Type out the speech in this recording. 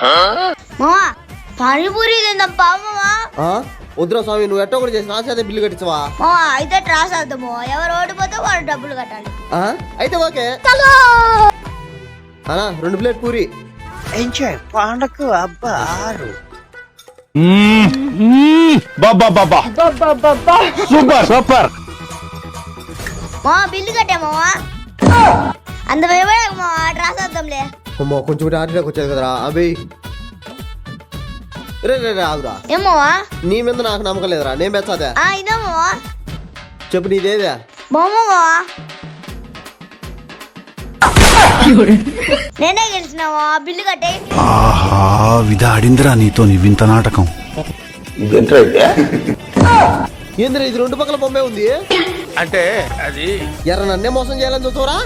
మావా పానీపూరి తిందాంపా మావా. వద్దురా స్వామి, నువ్వు ఎట్టో కూడా చేసి రాసేదే బిల్లు కట్టించవా? మావా అయితే రాసేద్దాము, ఎవరు ఓడిపోతే వాడు డబ్బులు కట్టాలి. అయితే ఓకే అన్నా, 2 ప్లేట్ పూరి. ఎంజాయ్ పండకు అబ్బా 6. సూపర్. మావా బిల్లు కట్టే మావా. అంత భయపడకు మావా, రాసేద్దాంలే. అమ్మో కొంచెం కూడా ఆర్డర్కి వచ్చేది కదరా అభి. రే రే రే ఆగురా, ఏమోవా నీ మీద నాకు నమ్మకం లేదురా, నేను పెంచాదే. ఇదే మావా. చెప్పు నీదేదా? మావా నేనే గెలిచినావా, బిల్లు కట్టే. ఆహా విధాడిందిరా నీతో నీ వింత నాటకం. ఏందిరా ఇది 2 పక్కల బొమ్మే ఉంది? అంటే అది ఎర్ర నన్నే మోసం చేయాలని చూస్తావురా?